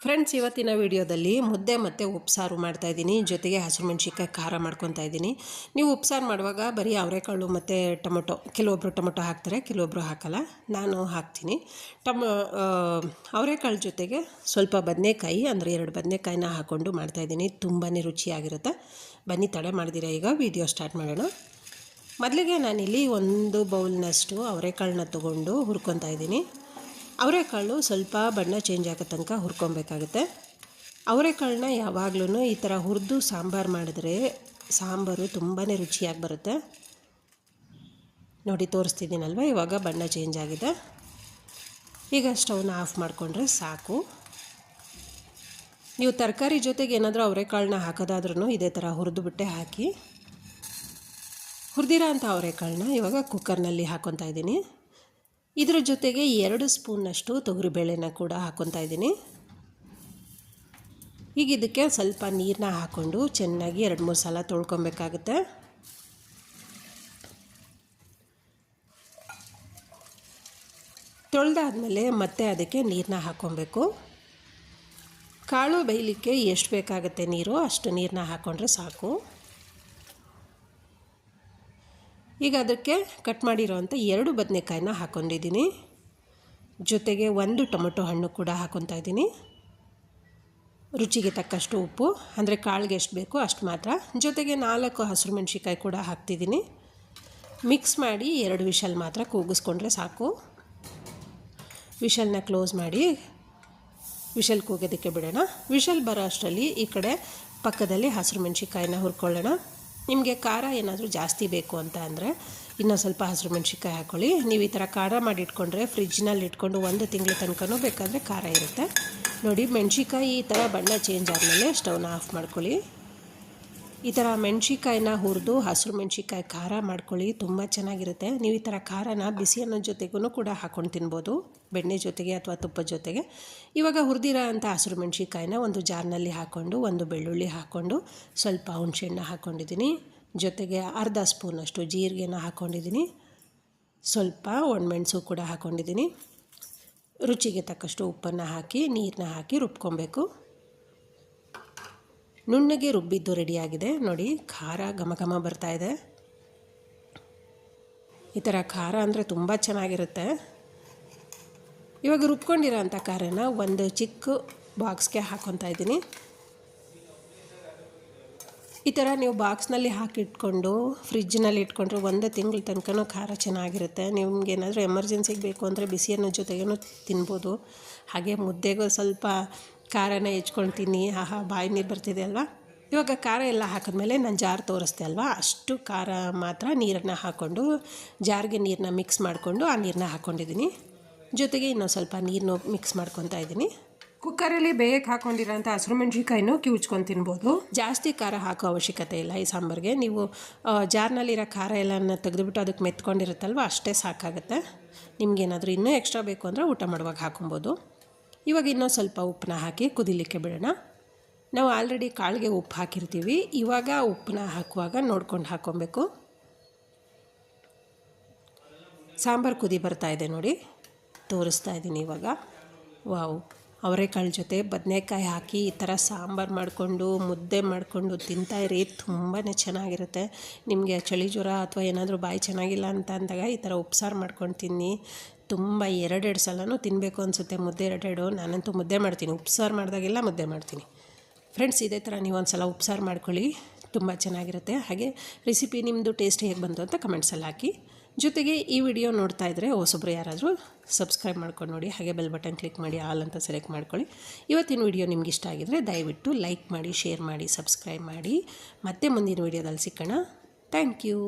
Friends, ಇವತ್ತಿನ ವಿಡಿಯೋದಲ್ಲಿ ಮುದ್ದೆ ಮತ್ತು ಉಪ್ಸಾರು ಮಾಡ್ತಾಯಿದ್ದೀನಿ. ಜೊತೆಗೆ ಹಸಿಮೆಣ್ಸಿಕಾಯಿ ಖಾರ ಮಾಡ್ಕೊತಾ ಇದ್ದೀನಿ. ನೀವು ಉಪ್ಸಾರು ಮಾಡುವಾಗ ಬರೀ ಅವರೆಕಾಳು ಮತ್ತು ಟೊಮೊಟೊ, ಕೆಲವೊಬ್ಬರು ಟೊಮೊಟೊ ಹಾಕ್ತಾರೆ, ಕೆಲವೊಬ್ಬರು ಹಾಕಲ್ಲ. ನಾನು ಹಾಕ್ತೀನಿ. ಅವರೆಕಾಳು ಜೊತೆಗೆ ಸ್ವಲ್ಪ ಬದನೆಕಾಯಿ, ಅಂದರೆ 2 ಬದನೆಕಾಯಿನ ಹಾಕ್ಕೊಂಡು ಮಾಡ್ತಾಯಿದ್ದೀನಿ. ತುಂಬಾ ರುಚಿಯಾಗಿರುತ್ತೆ. ಬನ್ನಿ ತಡೆ ಮಾಡಿದಿರ, ಈಗ ವಿಡಿಯೋ ಸ್ಟಾರ್ಟ್ ಮಾಡೋಣ. ಮೊದಲಿಗೆ ನಾನಿಲ್ಲಿ 1 ಬೌಲ್ನಷ್ಟು ಅವರೆಕಾಳನ್ನ ತೊಗೊಂಡು ಹುರ್ಕೊತಾ ಇದ್ದೀನಿ. ಅವರೆಕಾಳು ಸ್ವಲ್ಪ ಬಣ್ಣ ಚೇಂಜ್ ಆಗೋ ತನಕ ಹುರ್ಕೊಬೇಕಾಗುತ್ತೆ. ಅವರೆಕಾಳನ್ನ ಯಾವಾಗಲೂ ಈ ಥರ ಹುರಿದು ಸಾಂಬಾರು ಮಾಡಿದ್ರೆ ಸಾಂಬಾರು ತುಂಬಾ ರುಚಿಯಾಗಿ ಬರುತ್ತೆ. ನೋಡಿ, ತೋರಿಸ್ತಿದ್ದೀನಲ್ವ, ಇವಾಗ ಬಣ್ಣ ಚೇಂಜ್ ಆಗಿದೆ. ಈಗ ಸ್ಟವ್ನ ಆಫ್ ಮಾಡಿಕೊಂಡ್ರೆ ಸಾಕು. ನೀವು ತರಕಾರಿ ಜೊತೆಗೆ ಏನಾದರೂ ಅವರೆಕಾಳನ್ನ ಹಾಕೋದಾದ್ರೂ ಇದೇ ಥರ ಹುರಿದುಬಿಟ್ಟೆ ಹಾಕಿ. ಹುರಿದಿರೋ ಅಂಥ ಅವರೆಕಾಳನ್ನ ಇವಾಗ ಕುಕ್ಕರ್ನಲ್ಲಿ ಹಾಕ್ಕೊತಾ ಇದ್ದೀನಿ. ಇದರ ಜೊತೆಗೆ 2 ಸ್ಪೂನ್ನಷ್ಟು ತೊಗರಿಬೇಳೆನ ಕೂಡ ಹಾಕ್ಕೊತಾ ಇದ್ದೀನಿ. ಈಗ ಇದಕ್ಕೆ ಸ್ವಲ್ಪ ನೀರನ್ನ ಹಾಕ್ಕೊಂಡು ಚೆನ್ನಾಗಿ 2-3 ಸಲ ತೊಳ್ಕೊಬೇಕಾಗುತ್ತೆ. ತೊಳೆದಾದ್ಮೇಲೆ ಮತ್ತೆ ಅದಕ್ಕೆ ನೀರನ್ನ ಹಾಕ್ಕೊಬೇಕು. ಕಾಳು ಬೇಯಲಿಕ್ಕೆ ಎಷ್ಟು ಬೇಕಾಗುತ್ತೆ ನೀರು, ಅಷ್ಟು ನೀರನ್ನ ಹಾಕ್ಕೊಂಡ್ರೆ ಸಾಕು. ಈಗ ಅದಕ್ಕೆ ಕಟ್ ಮಾಡಿರೋವಂಥ 2 ಬದನೆಕಾಯಿನ ಹಾಕ್ಕೊಂಡಿದ್ದೀನಿ. ಜೊತೆಗೆ 1 ಟೊಮೊಟೊ ಹಣ್ಣು ಕೂಡ ಹಾಕ್ಕೊತಾ ಇದ್ದೀನಿ. ರುಚಿಗೆ ತಕ್ಕಷ್ಟು ಉಪ್ಪು, ಅಂದರೆ ಕಾಳಿಗೆ ಎಷ್ಟು ಬೇಕೋ ಅಷ್ಟು ಮಾತ್ರ. ಜೊತೆಗೆ 4 ಹಸಿರು ಮೆಣಸಿಕಾಯಿ ಕೂಡ ಹಾಕ್ತಿದ್ದೀನಿ. ಮಿಕ್ಸ್ ಮಾಡಿ 2 ವಿಷಲ್ ಮಾತ್ರ ಕೂಗಿಸ್ಕೊಂಡ್ರೆ ಸಾಕು. ವಿಷಲ್ನ ಕ್ಲೋಸ್ ಮಾಡಿ ವಿಷಲ್ ಕೂಗೋದಕ್ಕೆ ಬಿಡೋಣ. ವಿಷಲ್ ಬರೋ ಅಷ್ಟರಲ್ಲಿ ಈ ಕಡೆ ಪಕ್ಕದಲ್ಲಿ ಹಸಿರು ಮೆಣಸಿಕಾಯಿನ ಹುರ್ಕೊಳ್ಳೋಣ. ನಿಮಗೆ ಖಾರ ಏನಾದರೂ ಜಾಸ್ತಿ ಬೇಕು ಅಂತ ಅಂದರೆ ಇನ್ನೂ ಸ್ವಲ್ಪ ಹಸಿರು ಮೆಣಸಿಕಾಯಿ ಹಾಕ್ಕೊಳ್ಳಿ. ನೀವು ಈ ಥರ ಖಾರ ಮಾಡಿ ಇಟ್ಕೊಂಡ್ರೆ ಫ್ರಿಜ್ನಲ್ಲಿ ಇಟ್ಕೊಂಡು 1 ತಿಂಗಳ ತನಕನೂ ಬೇಕಾದರೆ ಖಾರ ಇರುತ್ತೆ. ನೋಡಿ, ಮೆಣಸಿಕಾಯಿ ಈ ಥರ ಬಣ್ಣ ಚೇಂಜ್ ಆದಮೇಲೆ ಸ್ಟವ್ನ ಆಫ್ ಮಾಡ್ಕೊಳ್ಳಿ. ಈ ಥರ ಮೆಣಸಿಕಾಯಿನ ಹುರಿದು ಹಸಿರು ಮೆಣಸಿಕಾಯಿ ಖಾರ ಮಾಡ್ಕೊಳ್ಳಿ, ತುಂಬ ಚೆನ್ನಾಗಿರುತ್ತೆ. ನೀವು ಈ ಥರ ಖಾರನ ಬಿಸಿ ಅನ್ನೋ ಜೊತೆಗೂ ಕೂಡ ಹಾಕ್ಕೊಂಡು ತಿನ್ಬೋದು, ಬೆಣ್ಣೆ ಜೊತೆಗೆ ಅಥವಾ ತುಪ್ಪದ ಜೊತೆಗೆ. ಇವಾಗ ಹುರಿದಿರೋ ಅಂಥ ಹಸಿರು ಮೆಣಸಿಕಾಯಿನ ಒಂದು ಜಾರ್ನಲ್ಲಿ ಹಾಕ್ಕೊಂಡು 1 ಬೆಳ್ಳುಳ್ಳಿ ಹಾಕ್ಕೊಂಡು ಸ್ವಲ್ಪ ಹುಣಸೆಹಣ್ಣು ಹಾಕ್ಕೊಂಡಿದ್ದೀನಿ. ಜೊತೆಗೆ ಅರ್ಧ ಸ್ಪೂನಷ್ಟು ಜೀರಿಗೆನ ಹಾಕ್ಕೊಂಡಿದ್ದೀನಿ. ಸ್ವಲ್ಪ ಒಣಮೆಣಸು ಕೂಡ ಹಾಕ್ಕೊಂಡಿದ್ದೀನಿ. ರುಚಿಗೆ ತಕ್ಕಷ್ಟು ಉಪ್ಪನ್ನು ಹಾಕಿ ನೀರನ್ನ ಹಾಕಿ ರುಬ್ಕೊಬೇಕು. ನುಣ್ಣಗೆ ರುಬ್ಬಿದ್ದು ರೆಡಿಯಾಗಿದೆ. ನೋಡಿ, ಖಾರ ಘಮ ಘಮ ಬರ್ತಾಯಿದೆ. ಈ ಥರ ಖಾರ ಅಂದರೆ ತುಂಬ ಚೆನ್ನಾಗಿರುತ್ತೆ. ಇವಾಗ ರುಬ್ಕೊಂಡಿರೋ ಅಂಥ ಖಾರನ ಒಂದು ಚಿಕ್ಕ ಬಾಕ್ಸ್ಗೆ ಹಾಕ್ಕೊತಾ ಇದ್ದೀನಿ. ಈ ಥರ ನೀವು ಬಾಕ್ಸ್ನಲ್ಲಿ ಹಾಕಿಟ್ಕೊಂಡು ಫ್ರಿಜ್ನಲ್ಲಿ ಇಟ್ಕೊಂಡ್ರೆ 1 ತಿಂಗಳ ತನಕನೂ ಖಾರ ಚೆನ್ನಾಗಿರುತ್ತೆ. ನಿಮ್ಗೇನಾದರೂ ಎಮರ್ಜೆನ್ಸಿಗೆ ಬೇಕು ಅಂದರೆ ಬಿಸಿ ಅನ್ನೋ ಜೊತೆಗೇನು ತಿನ್ಬೋದು. ಹಾಗೆ ಮುದ್ದೆಗೂ ಸ್ವಲ್ಪ ಖಾರನ ಹೆಚ್ಕೊಂಡು ತಿನ್ನಿ. ಆಹಾ, ಬಾಯಿ ನೀರು ಬರ್ತಿದೆ ಅಲ್ವಾ. ಇವಾಗ ಖಾರ ಎಲ್ಲ ಹಾಕಿದ್ಮೇಲೆ ನಾನು ಜಾರ್ ತೋರಿಸ್ದೆ ಅಲ್ವಾ, ಅಷ್ಟು ಖಾರ ಮಾತ್ರ ನೀರನ್ನು ಹಾಕ್ಕೊಂಡು ಜಾರ್ಗೆ ನೀರನ್ನ ಮಿಕ್ಸ್ ಮಾಡಿಕೊಂಡು ಆ ನೀರನ್ನ ಹಾಕ್ಕೊಂಡಿದ್ದೀನಿ. ಜೊತೆಗೆ ಇನ್ನೊಂದು ಸ್ವಲ್ಪ ನೀರನ್ನು ಮಿಕ್ಸ್ ಮಾಡ್ಕೊತಾ ಇದ್ದೀನಿ. ಕುಕ್ಕರಲ್ಲಿ ಬೇಯಕ್ಕೆ ಹಾಕ್ಕೊಂಡಿರೋಂಥ ಹಸಿರು ಮೆಣಸಿಕಾಯಿನೂ ಕಿವುಚ್ಕೊಂಡು ತಿನ್ಬೋದು. ಜಾಸ್ತಿ ಖಾರ ಹಾಕೋ ಅವಶ್ಯಕತೆ ಇಲ್ಲ ಈ ಸಾಂಬಾರಿಗೆ. ನೀವು ಜಾರ್ನಲ್ಲಿರೋ ಖಾರ ಎಲ್ಲನ ತೆಗೆದುಬಿಟ್ಟು ಅದಕ್ಕೆ ಮೆತ್ಕೊಂಡಿರುತ್ತಲ್ವ, ಅಷ್ಟೇ ಸಾಕಾಗುತ್ತೆ. ನಿಮಗೇನಾದರೂ ಇನ್ನೂ ಎಕ್ಸ್ಟ್ರಾ ಬೇಕು ಅಂದರೆ ಊಟ ಮಾಡುವಾಗ ಹಾಕೊಬೋದು. ಇವಾಗ ಇನ್ನೊಂದು ಸ್ವಲ್ಪ ಉಪ್ಪನ್ನ ಹಾಕಿ ಕುದಿಲಿಕ್ಕೆ ಬಿಡೋಣ. ನಾವು ಆಲ್ರೆಡಿ ಕಾಳಿಗೆ ಉಪ್ಪು ಹಾಕಿರ್ತೀವಿ. ಇವಾಗ ಉಪ್ಪನ್ನ ಹಾಕುವಾಗ ನೋಡ್ಕೊಂಡು ಹಾಕ್ಕೊಬೇಕು. ಸಾಂಬಾರು ಕುದಿ ಬರ್ತಾಯಿದೆ ನೋಡಿ, ತೋರಿಸ್ತಾ ಇದ್ದೀನಿ ಇವಾಗ. ವಾವ್, ಅವರೆಕಾಳು ಜೊತೆ ಬದನೆಕಾಯಿ ಹಾಕಿ ಈ ಥರ ಸಾಂಬಾರು ಮಾಡಿಕೊಂಡು ಮುದ್ದೆ ಮಾಡಿಕೊಂಡು ತಿಂತಾಯಿರಿ, ತುಂಬಾ ಚೆನ್ನಾಗಿರುತ್ತೆ. ನಿಮಗೆ ಚಳಿ ಜ್ವರ ಅಥವಾ ಏನಾದರೂ ಬಾಯಿ ಚೆನ್ನಾಗಿಲ್ಲ ಅಂತ ಅಂದಾಗ ಈ ಥರ ಉಪ್ಸಾರು ಮಾಡ್ಕೊಂಡು ತಿನ್ನಿ. ತುಂಬ 2 ಸಲನೂ ತಿನ್ನಬೇಕು ಅನಿಸುತ್ತೆ ಮುದ್ದೆ 2. ನಾನಂತೂ ಮುದ್ದೆ ಮಾಡ್ತೀನಿ, ಉಪ್ಸಾರು ಮಾಡಿದಾಗೆಲ್ಲ ಮುದ್ದೆ ಮಾಡ್ತೀನಿ. ಫ್ರೆಂಡ್ಸ್, ಇದೇ ಥರ ನೀವು ಒಂದು ಸಲ ಉಪ್ಸಾರು ಮಾಡ್ಕೊಳ್ಳಿ, ತುಂಬ ಚೆನ್ನಾಗಿರುತ್ತೆ. ಹಾಗೆ ರೆಸಿಪಿ ನಿಮ್ಮದು ಟೇಸ್ಟ್ ಹೇಗೆ ಬಂತು ಅಂತ ಕಮೆಂಟ್ಸಲ್ಲಿ ಹಾಕಿ. ಜೊತೆಗೆ ಈ ವಿಡಿಯೋ ನೋಡ್ತಾ ಇದ್ದರೆ ಹೊಸಬ್ರು ಯಾರಾದರೂ ಸಬ್ಸ್ಕ್ರೈಬ್ ಮಾಡ್ಕೊಂಡು ನೋಡಿ. ಹಾಗೆ ಬೆಲ್ ಬಟನ್ ಕ್ಲಿಕ್ ಮಾಡಿ ಆಲ್ ಅಂತ ಸೆಲೆಕ್ಟ್ ಮಾಡ್ಕೊಳ್ಳಿ. ಇವತ್ತಿನ ವಿಡಿಯೋ ನಿಮ್ಗೆ ಇಷ್ಟ ಆಗಿದರೆ ದಯವಿಟ್ಟು ಲೈಕ್ ಮಾಡಿ, ಶೇರ್ ಮಾಡಿ, ಸಬ್ಸ್ಕ್ರೈಬ್ ಮಾಡಿ. ಮತ್ತೆ ಮುಂದಿನ ವಿಡಿಯೋದಲ್ಲಿ ಸಿಕ್ಕೋಣ. Thank you.